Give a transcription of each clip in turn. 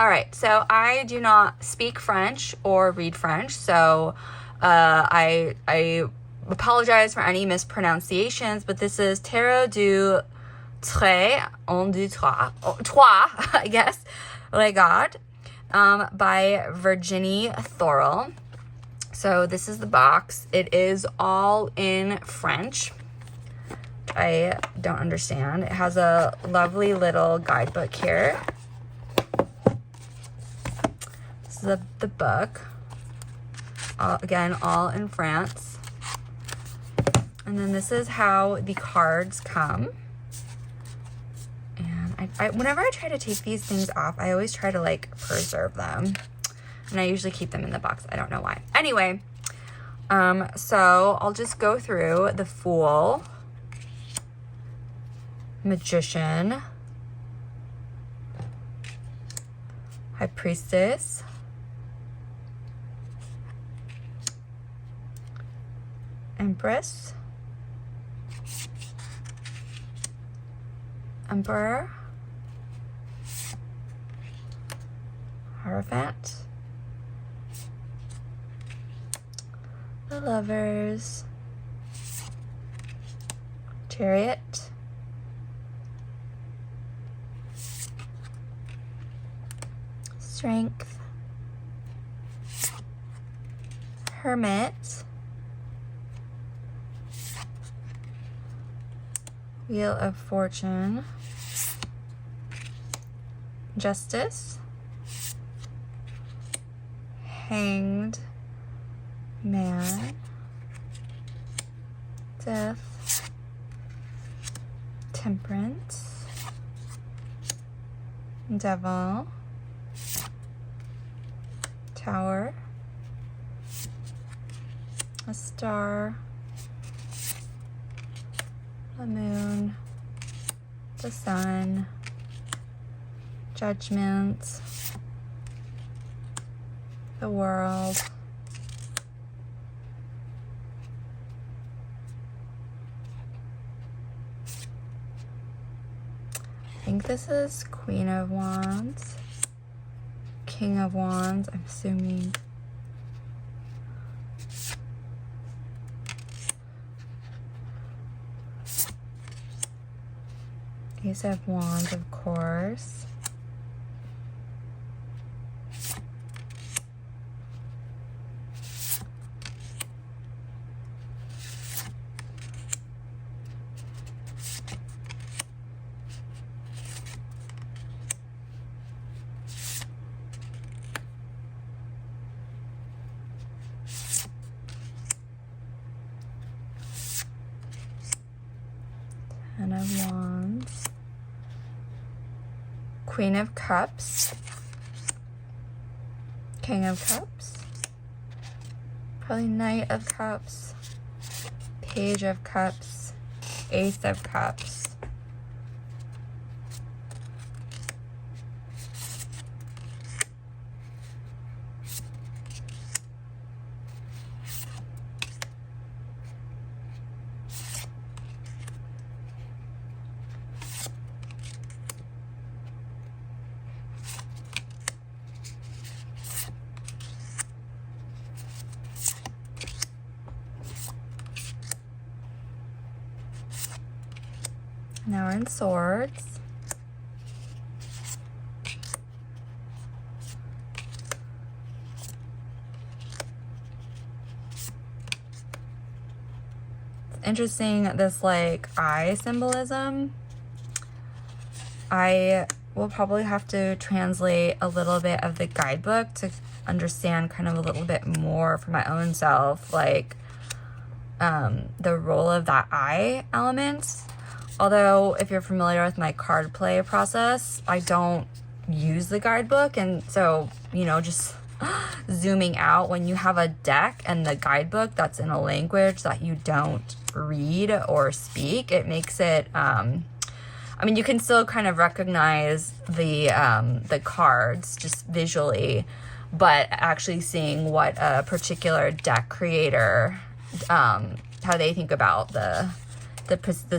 All right, so I do not speak French or read French, so I apologize for any mispronunciations, but this is Tarot du Trait, on du trois, I guess, Regard, by Virginie Thorel. So this is the box. It is all in French. I don't understand. It has a lovely little guidebook here. This is the book. Again, all in France. And then this is how the cards come. And whenever I try to take these things off, I always try to like preserve them. And I usually keep them in the box. I don't know why. Anyway, so I'll just go through the Fool, Magician, High Priestess, Empress, Emperor, Hierophant, the Lovers, Chariot, Strength, Hermit, Wheel of Fortune, Justice, Hanged Man, Death, Temperance, Devil, Tower, a Star, the Moon, the Sun, Judgment, the World, I think this is Queen of Wands, King of Wands, I'm assuming. Ace of Wands, of course. Ten of Wands. Queen of Cups, King of Cups, probably Knight of Cups, Page of Cups, Ace of Cups, now we're in Swords. It's interesting, this like eye symbolism. I will probably have to translate a little bit of the guidebook to understand kind of a little bit more for my own self, like the role of that eye element. Although, if you're familiar with my card play process, I don't use the guidebook. And so, you know, just zooming out, when you have a deck and the guidebook that's in a language that you don't read or speak, it makes it, I mean, you can still kind of recognize the cards just visually, but actually seeing what a particular deck creator, how they think about the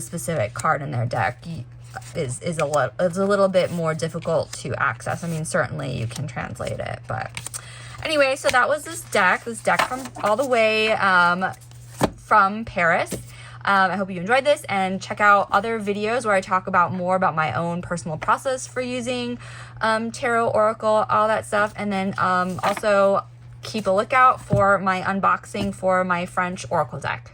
specific card in their deck, is a little bit more difficult to access. I mean, certainly you can translate it, but anyway, so that was this deck from all the way from Paris. I hope you enjoyed this, and check out other videos where I talk about more about my own personal process for using tarot, oracle, all that stuff. And then also keep a lookout for my unboxing for my French oracle deck.